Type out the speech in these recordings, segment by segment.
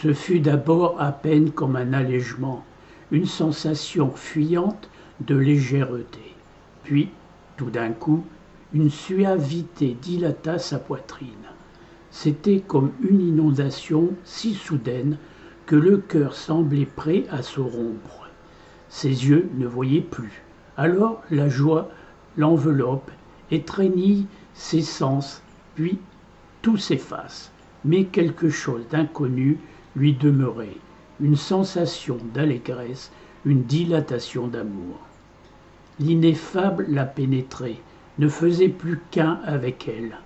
Ce fut d'abord à peine comme un allègement, une sensation fuyante de légèreté. Puis, tout d'un coup, une suavité dilata sa poitrine. C'était comme une inondation si soudaine que le cœur semblait prêt à se rompre. Ses yeux ne voyaient plus. Alors la joie l'enveloppe, étreignit ses sens, puis tout s'efface. Mais quelque chose d'inconnu lui demeurait, une sensation d'allégresse, une dilatation d'amour. L'ineffable la pénétrait, ne faisait plus qu'un avec elle.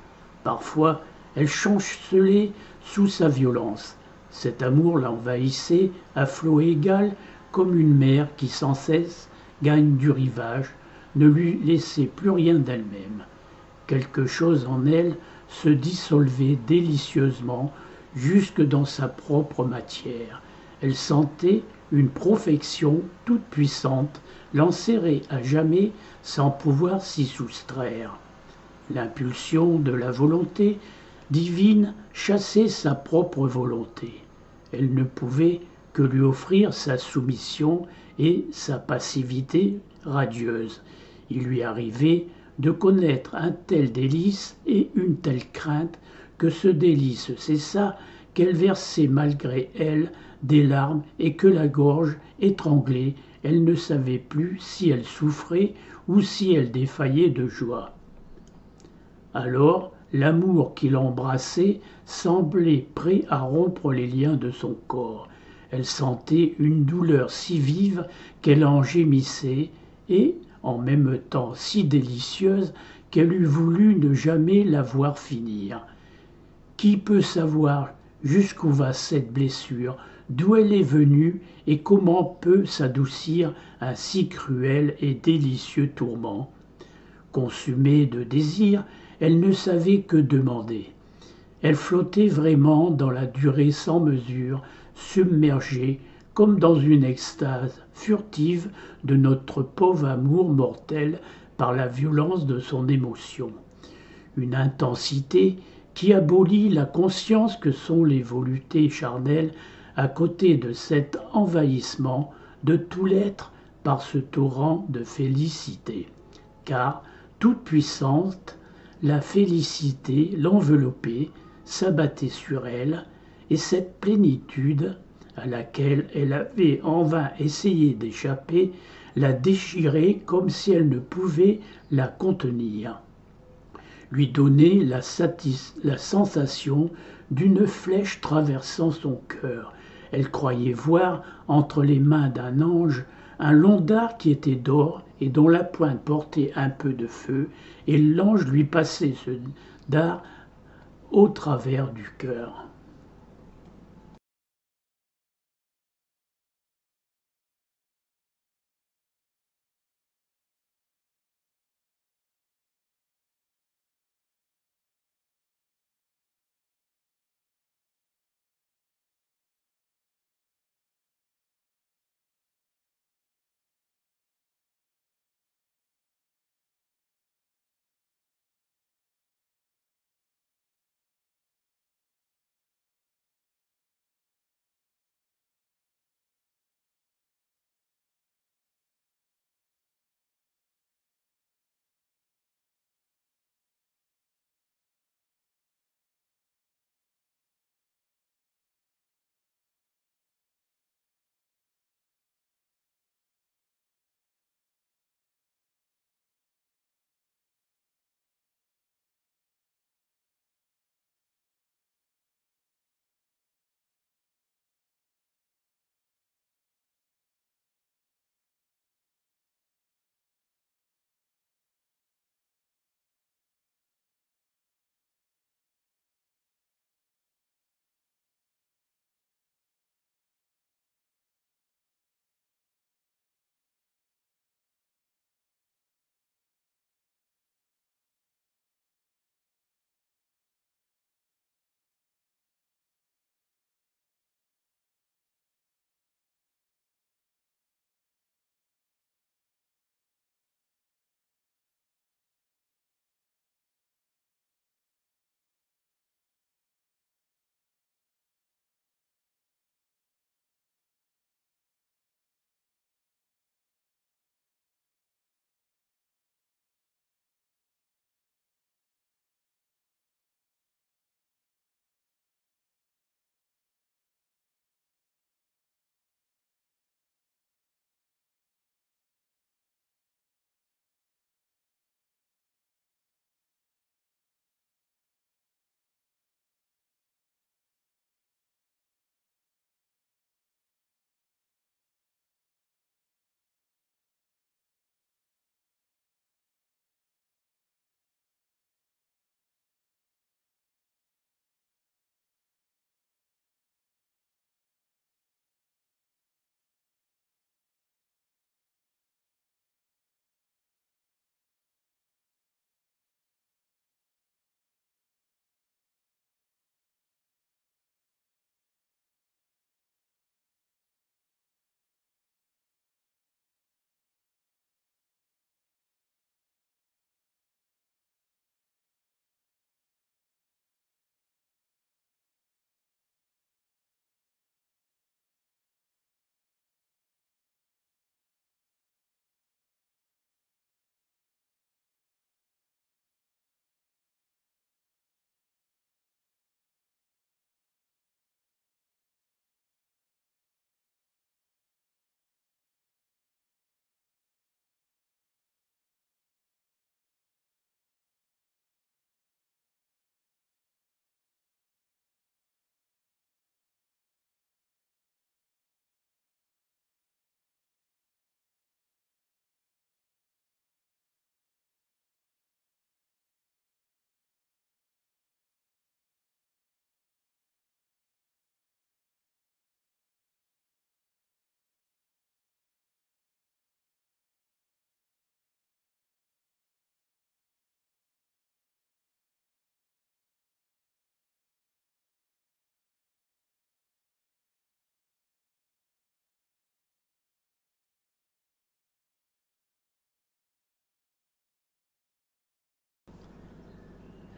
Parfois, elle chancelait sous sa violence. Cet amour l'envahissait à flot égal comme une mer qui sans cesse gagne du rivage, ne lui laissait plus rien d'elle-même. Quelque chose en elle se dissolvait délicieusement jusque dans sa propre matière. Elle sentait une profection toute puissante l'enserrer à jamais sans pouvoir s'y soustraire. L'impulsion de la volonté divine chassait sa propre volonté. Elle ne pouvait que lui offrir sa soumission et sa passivité radieuse. Il lui arrivait de connaître un tel délice et une telle crainte que ce délice cessa, qu'elle versait malgré elle des larmes et que la gorge étranglée, elle ne savait plus si elle souffrait ou si elle défaillait de joie. Alors, l'amour qui l'embrassait semblait prêt à rompre les liens de son corps. Elle sentait une douleur si vive qu'elle en gémissait et, en même temps si délicieuse, qu'elle eût voulu ne jamais la voir finir. Qui peut savoir jusqu'où va cette blessure, d'où elle est venue et comment peut s'adoucir un si cruel et délicieux tourment? Consumée de désir, elle ne savait que demander. Elle flottait vraiment dans la durée sans mesure, submergée comme dans une extase furtive de notre pauvre amour mortel par la violence de son émotion. Une intensité qui abolit la conscience que sont les voluptés charnelles à côté de cet envahissement de tout l'être par ce torrent de félicité. Car, toute puissante, la félicité l'enveloppait, s'abattait sur elle, et cette plénitude, à laquelle elle avait en vain essayé d'échapper, la déchirait comme si elle ne pouvait la contenir, lui donnait la sensation d'une flèche traversant son cœur. Elle croyait voir entre les mains d'un ange un long dard qui était d'or et dont la pointe portait un peu de feu, et l'ange lui passait ce dard au travers du cœur.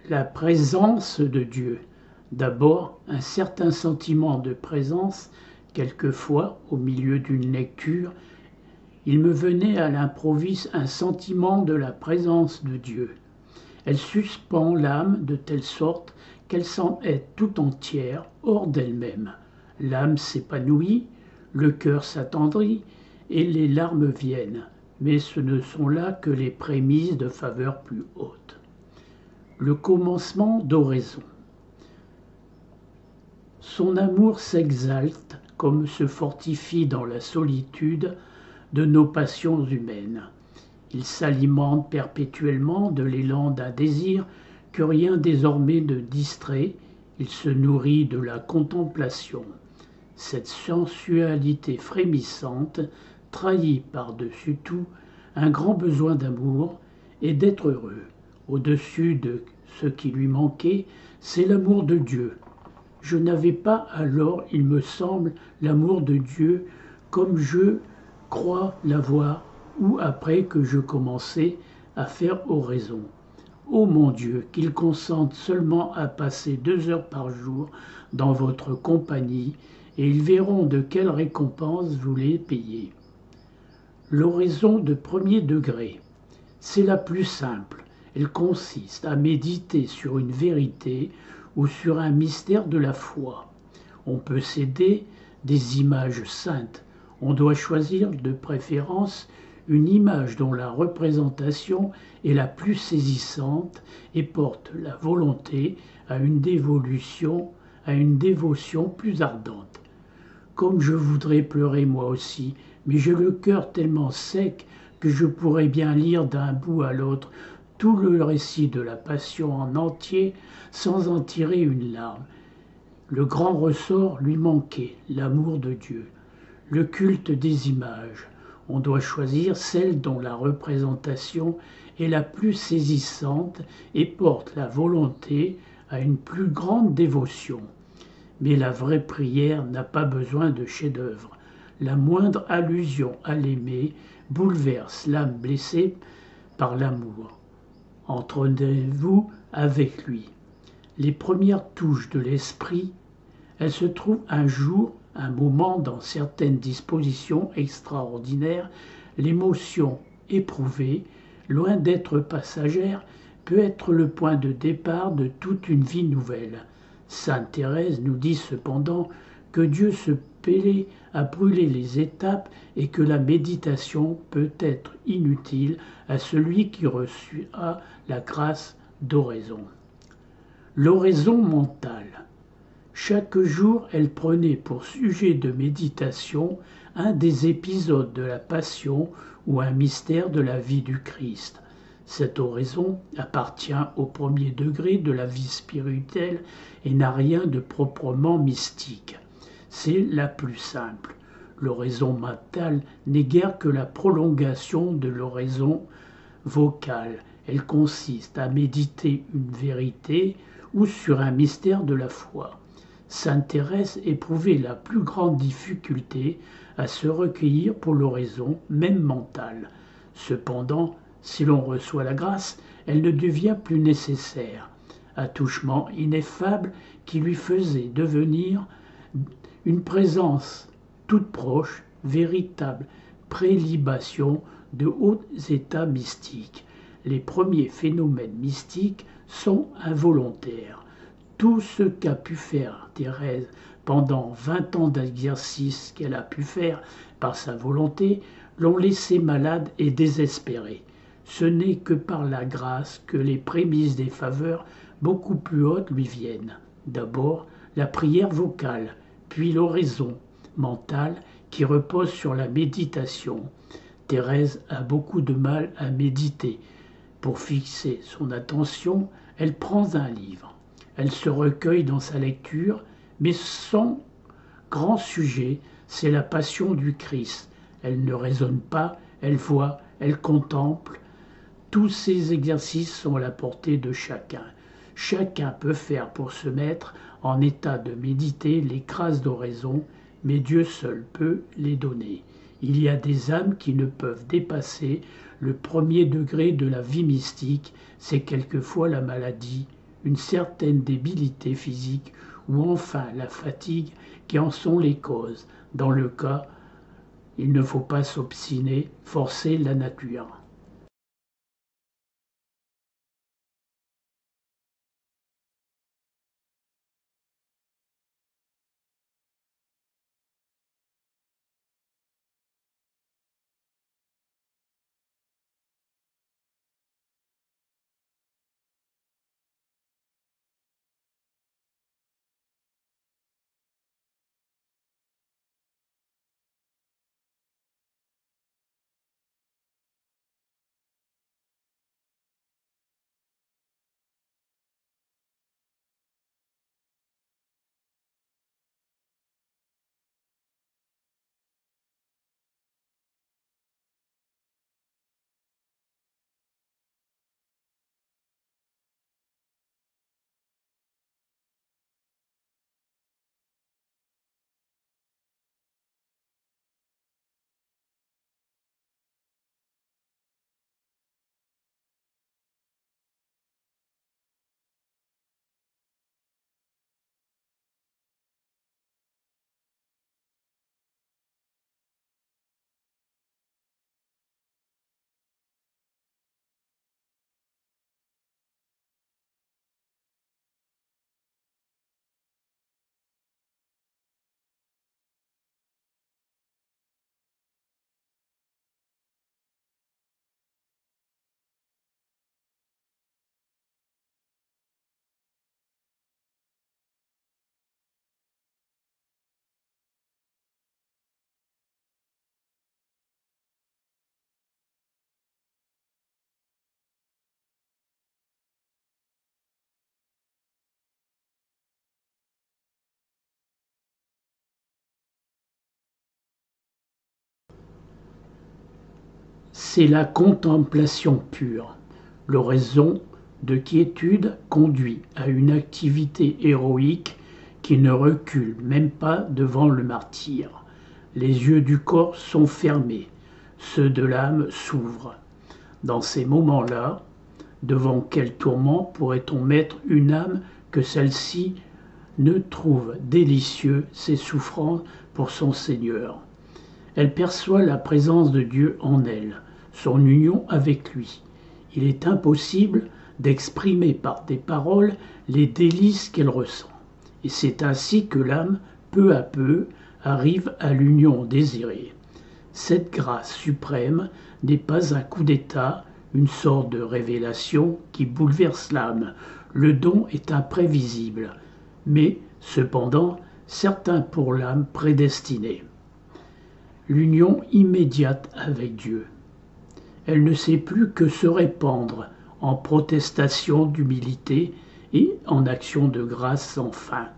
La présence de Dieu. D'abord, un certain sentiment de présence, quelquefois, au milieu d'une lecture, il me venait à l'improviste un sentiment de la présence de Dieu. Elle suspend l'âme de telle sorte qu'elle semble être tout entière, hors d'elle-même. L'âme s'épanouit, le cœur s'attendrit et les larmes viennent, mais ce ne sont là que les prémices de faveurs plus hautes. Le commencement d'oraison. Son amour s'exalte comme se fortifie dans la solitude de nos passions humaines. Il s'alimente perpétuellement de l'élan d'un désir que rien désormais ne distrait, il se nourrit de la contemplation. Cette sensualité frémissante trahit par-dessus tout un grand besoin d'amour et d'être heureux. Au-dessus de ce qui lui manquait, c'est l'amour de Dieu. Je n'avais pas alors, il me semble, l'amour de Dieu comme je crois l'avoir ou après que je commençais à faire oraison. Ô mon Dieu, qu'il consente seulement à passer 2 heures par jour dans votre compagnie, et ils verront de quelle récompense vous les payez. L'oraison de premier degré, c'est la plus simple. Elle consiste à méditer sur une vérité ou sur un mystère de la foi. On peut céder des images saintes. On doit choisir de préférence une image dont la représentation est la plus saisissante et porte la volonté à une dévotion plus ardente. Comme je voudrais pleurer moi aussi, mais j'ai le cœur tellement sec que je pourrais bien lire d'un bout à l'autre tout le récit de la passion en entier sans en tirer une larme. Le grand ressort lui manquait, l'amour de Dieu, le culte des images. On doit choisir celle dont la représentation est la plus saisissante et porte la volonté à une plus grande dévotion. Mais la vraie prière n'a pas besoin de chef-d'œuvre. La moindre allusion à l'aimer bouleverse l'âme blessée par l'amour. Entretenez-vous avec lui. Les premières touches de l'esprit, elles se trouvent un jour, un moment dans certaines dispositions extraordinaires, l'émotion éprouvée, loin d'être passagère, peut être le point de départ de toute une vie nouvelle. Sainte Thérèse nous dit cependant que Dieu se plaît à brûler les étapes et que la méditation peut être inutile à celui qui reçoit la grâce d'oraison. L'oraison mentale. Chaque jour, elle prenait pour sujet de méditation un des épisodes de la Passion ou un mystère de la vie du Christ. Cette oraison appartient au premier degré de la vie spirituelle et n'a rien de proprement mystique. C'est la plus simple. L'oraison mentale n'est guère que la prolongation de l'oraison vocale. Elle consiste à méditer une vérité ou sur un mystère de la foi. Sainte Thérèse éprouvait la plus grande difficulté à se recueillir pour l'oraison, même mentale. Cependant, si l'on reçoit la grâce, elle ne devient plus nécessaire. Attouchement ineffable qui lui faisait devenir une présence toute proche, véritable prélibation de hauts états mystiques. Les premiers phénomènes mystiques sont involontaires. Tout ce qu'a pu faire Thérèse pendant 20 ans d'exercice qu'elle a pu faire par sa volonté l'ont laissée malade et désespérée. Ce n'est que par la grâce que les prémices des faveurs beaucoup plus hautes lui viennent. D'abord, la prière vocale, puis l'oraison mentale qui repose sur la méditation. Thérèse a beaucoup de mal à méditer. Pour fixer son attention, elle prend un livre. Elle se recueille dans sa lecture, mais son grand sujet, c'est la passion du Christ. Elle ne raisonne pas, elle voit, elle contemple. Tous ces exercices sont à la portée de chacun. Chacun peut faire pour se mettre en état de méditer les grâces d'oraison, mais Dieu seul peut les donner. Il y a des âmes qui ne peuvent dépasser le premier degré de la vie mystique, c'est quelquefois la maladie une certaine débilité physique ou enfin la fatigue qui en sont les causes. Dans le cas, il ne faut pas s'obstiner, forcer la nature. C'est la contemplation pure. L'oraison de quiétude conduit à une activité héroïque qui ne recule même pas devant le martyre. Les yeux du corps sont fermés, ceux de l'âme s'ouvrent. Dans ces moments-là, devant quel tourment pourrait-on mettre une âme que celle-ci ne trouve délicieux ses souffrances pour son Seigneur? Elle perçoit la présence de Dieu en elle, son union avec lui. Il est impossible d'exprimer par des paroles les délices qu'elle ressent. Et c'est ainsi que l'âme, peu à peu, arrive à l'union désirée. Cette grâce suprême n'est pas un coup d'état, une sorte de révélation qui bouleverse l'âme. Le don est imprévisible, mais cependant certain pour l'âme prédestinée. L'union immédiate avec Dieu. Elle ne sait plus que se répandre en protestation d'humilité et en action de grâce sans fin.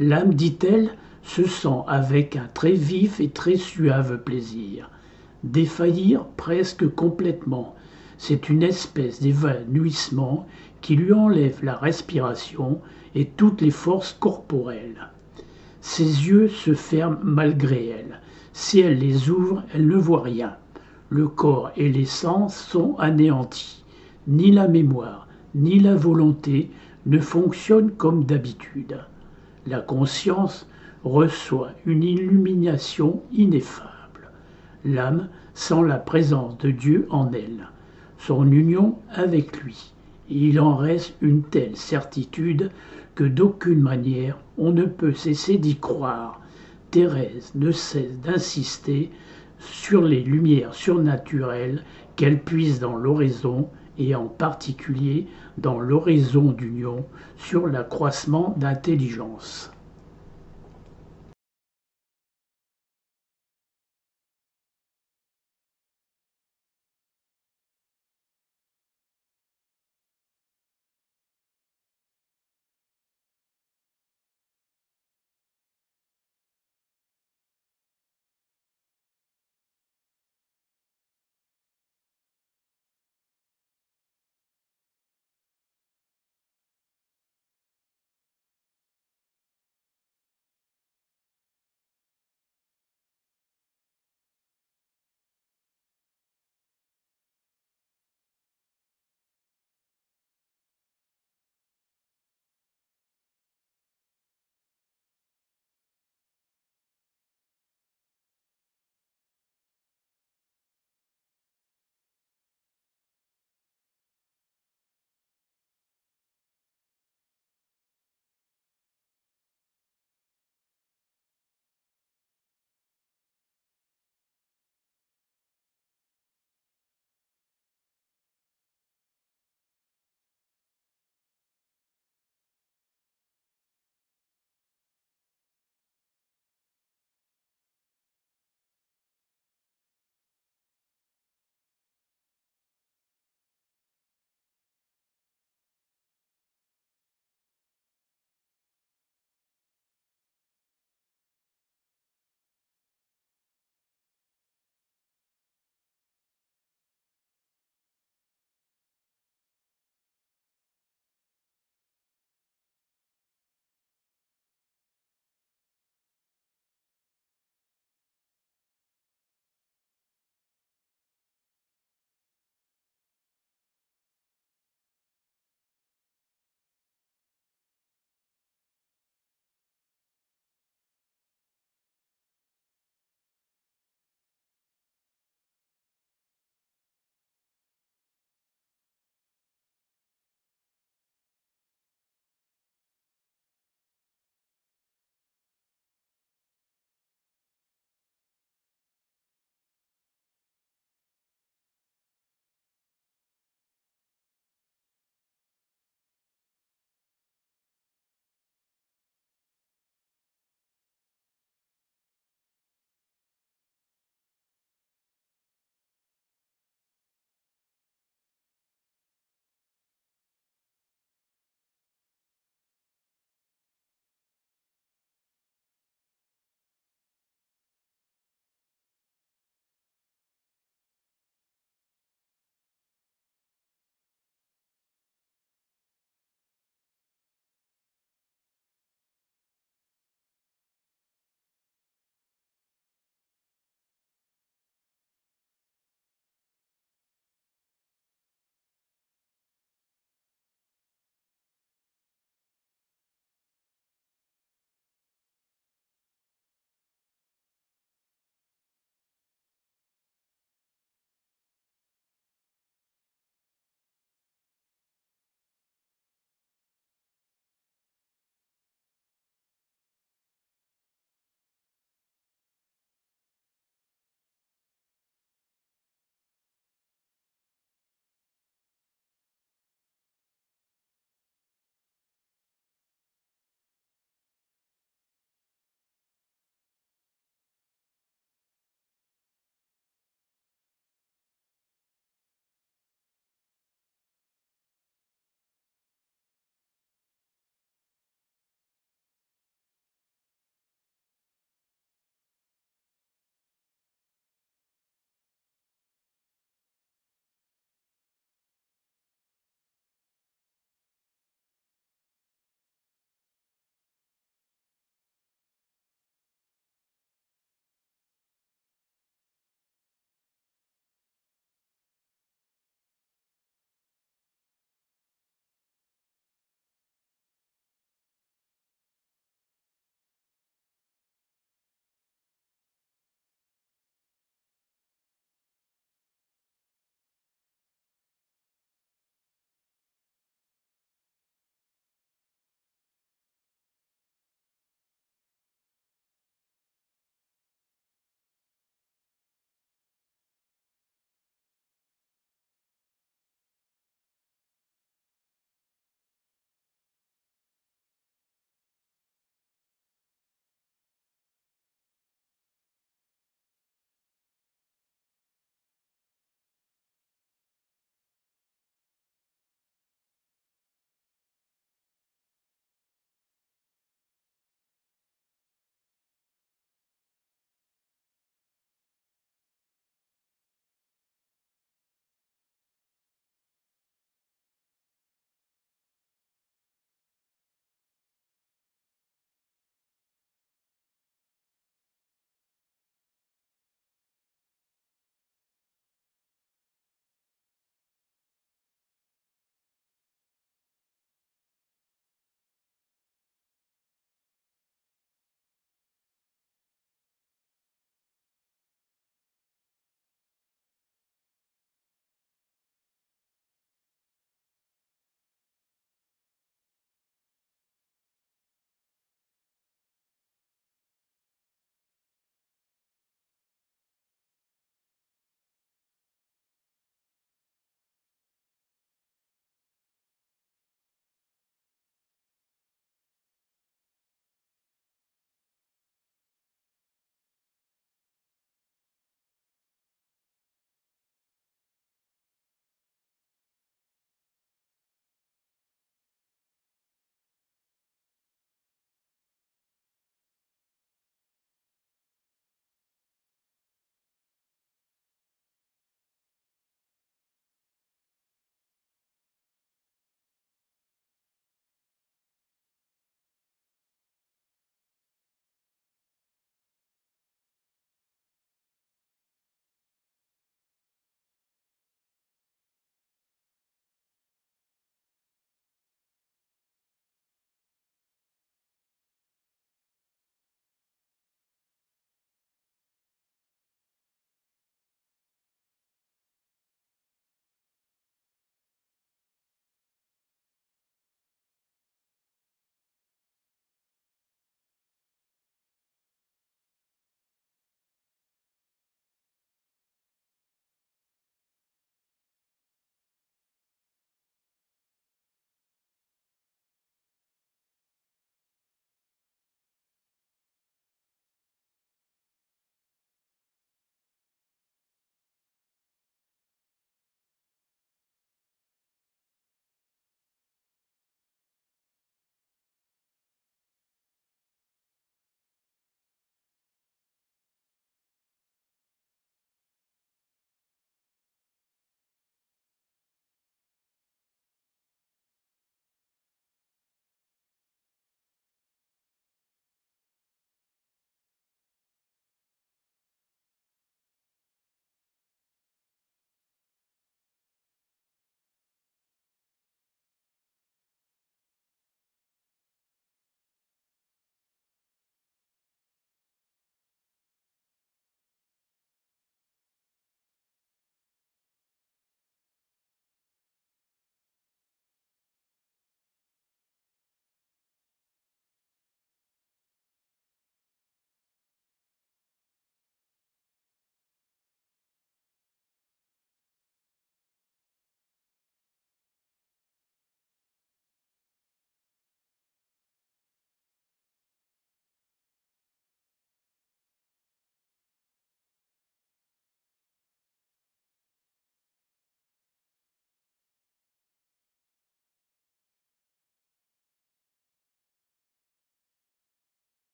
L'âme, dit-elle, se sent avec un très vif et très suave plaisir. Défaillir presque complètement, c'est une espèce d'évanouissement qui lui enlève la respiration et toutes les forces corporelles. Ses yeux se ferment malgré elle. Si elle les ouvre, elle ne voit rien. Le corps et les sens sont anéantis. Ni la mémoire, ni la volonté ne fonctionnent comme d'habitude. La conscience reçoit une illumination ineffable. L'âme sent la présence de Dieu en elle, son union avec lui. Et il en reste une telle certitude que d'aucune manière on ne peut cesser d'y croire. Thérèse ne cesse d'insister sur les lumières surnaturelles qu'elle puise dans l'oraison et en particulier dans l'oraison d'union sur l'accroissement d'intelligence.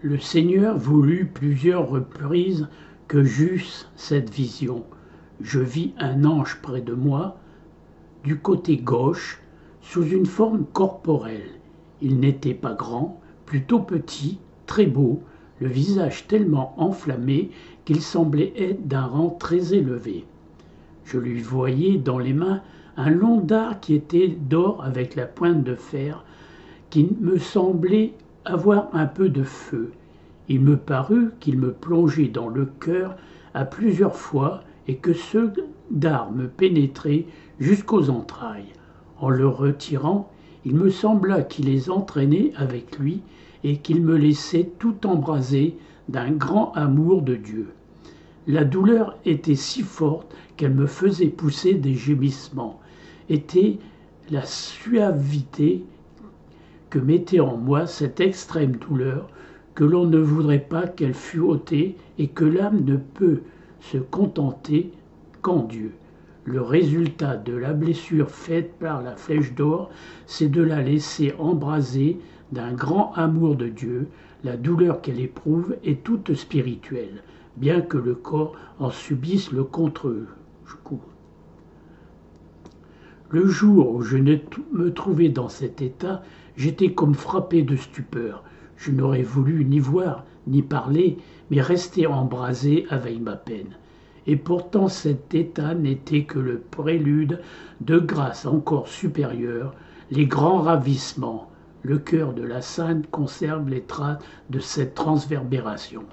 Le Seigneur voulut plusieurs reprises que j'eusse cette vision. Je vis un ange près de moi, du côté gauche, sous une forme corporelle. Il n'était pas grand, plutôt petit, très beau, le visage tellement enflammé qu'il semblait être d'un rang très élevé. Je lui voyais dans les mains un long dard qui était d'or avec la pointe de fer, qui me semblait avoir un peu de feu. Il me parut qu'il me plongeait dans le cœur à plusieurs fois et que ce dard me pénétrait jusqu'aux entrailles. En le retirant, il me sembla qu'il les entraînait avec lui et qu'il me laissait tout embrasé d'un grand amour de Dieu. La douleur était si forte qu'elle me faisait pousser des gémissements. Était la suavité que mettait en moi cette extrême douleur que l'on ne voudrait pas qu'elle fût ôtée et que l'âme ne peut se contenter qu'en Dieu. Le résultat de la blessure faite par la flèche d'or, c'est de la laisser embraser d'un grand amour de Dieu. La douleur qu'elle éprouve est toute spirituelle, bien que le corps en subisse le contre-coup. Le jour où je me trouvais dans cet état, j'étais comme frappé de stupeur. Je n'aurais voulu ni voir, ni parler, mais rester embrasé avec ma peine. Et pourtant cet état n'était que le prélude de grâces encore supérieures, les grands ravissements. Le cœur de la sainte conserve les traces de cette transverbération.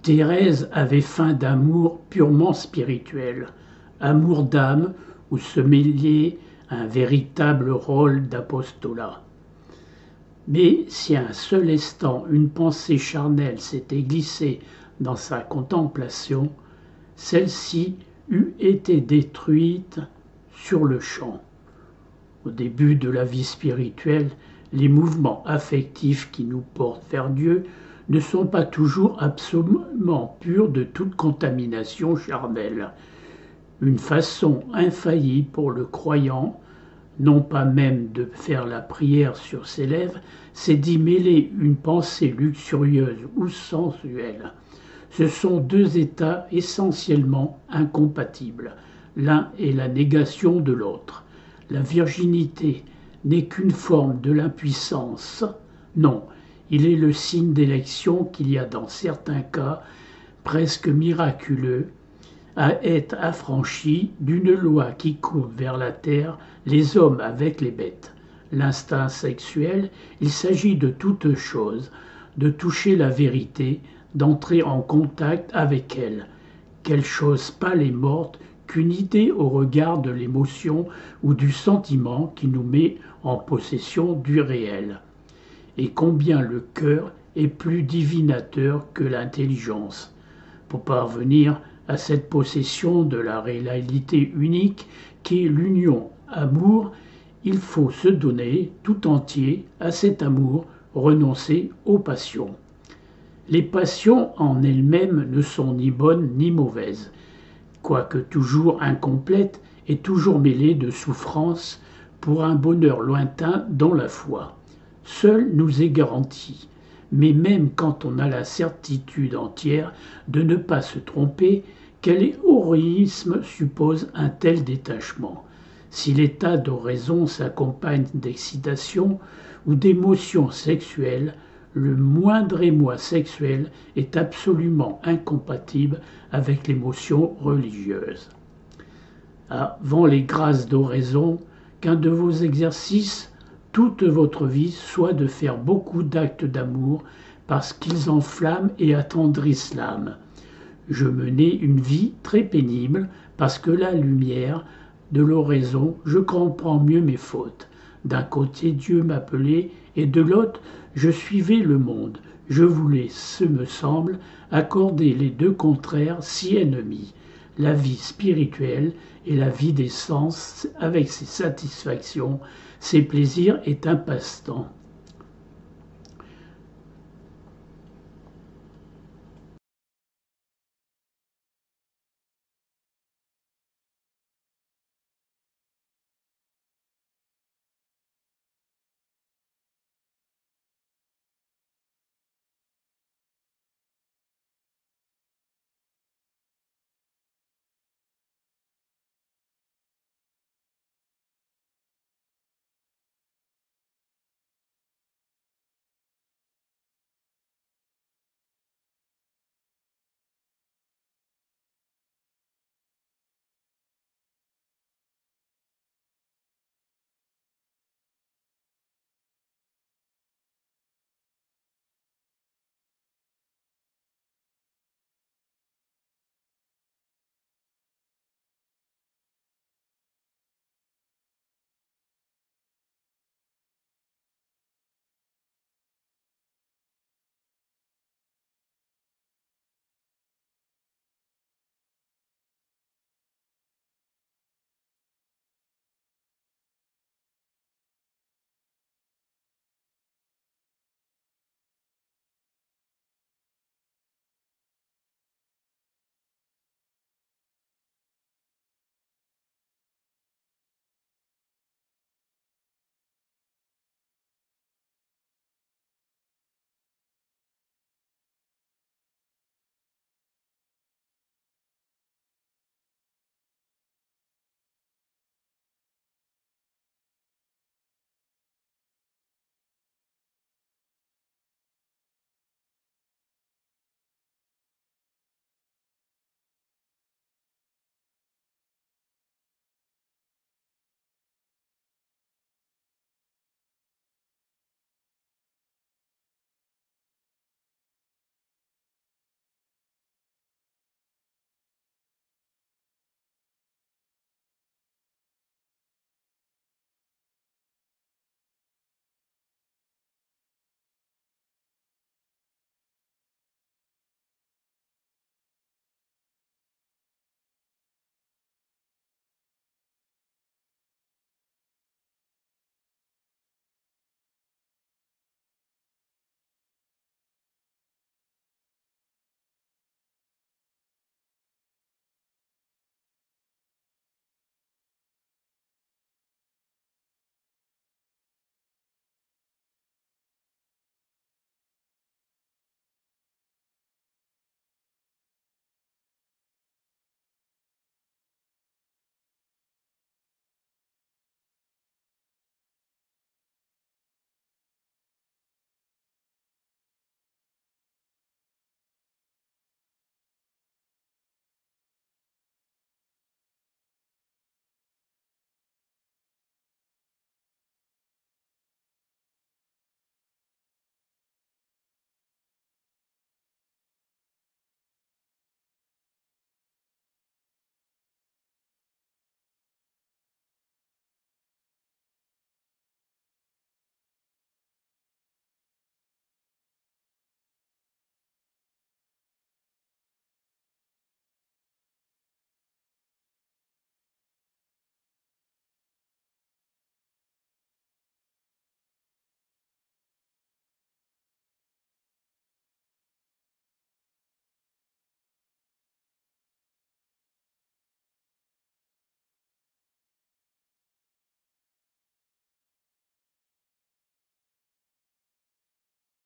Thérèse avait faim d'amour purement spirituel, amour d'âme où se mêlait un véritable rôle d'apostolat. Mais si à un seul instant une pensée charnelle s'était glissée dans sa contemplation, celle-ci eût été détruite sur le champ. Au début de la vie spirituelle, les mouvements affectifs qui nous portent vers Dieu ne sont pas toujours absolument purs de toute contamination charnelle. Une façon infaillible pour le croyant, non pas même de faire la prière sur ses lèvres, c'est d'y mêler une pensée luxurieuse ou sensuelle. Ce sont deux états essentiellement incompatibles. L'un est la négation de l'autre. La virginité n'est qu'une forme de l'impuissance. Non, il est le signe d'élection qu'il y a dans certains cas, presque miraculeux, à être affranchi d'une loi qui coupe vers la terre les hommes avec les bêtes. L'instinct sexuel, il s'agit de toute chose, de toucher la vérité, d'entrer en contact avec elle. Quelle chose pâle et morte qu'une idée au regard de l'émotion ou du sentiment qui nous met en possession du réel. Et combien le cœur est plus divinateur que l'intelligence. Pour parvenir à cette possession de la réalité unique qui est l'union amour, il faut se donner tout entier à cet amour, renoncer aux passions. Les passions en elles-mêmes ne sont ni bonnes ni mauvaises, quoique toujours incomplètes et toujours mêlées de souffrances pour un bonheur lointain dans la foi. Seul nous est garanti, mais même quand on a la certitude entière de ne pas se tromper, quel héroïsme suppose un tel détachement? Si l'état d'oraison s'accompagne d'excitation ou d'émotion sexuelle, le moindre émoi sexuel est absolument incompatible avec l'émotion religieuse. Avant les grâces d'oraison, qu'un de vos exercices, toute votre vie, soit de faire beaucoup d'actes d'amour parce qu'ils enflamment et attendrissent l'âme. Je menais une vie très pénible parce que la lumière de l'oraison, je comprends mieux mes fautes. D'un côté, Dieu m'appelait et de l'autre, je suivais le monde. Je voulais, ce me semble, accorder les deux contraires si ennemis, la vie spirituelle et la vie des sens avec ses satisfactions, ses plaisirs est un passe-temps.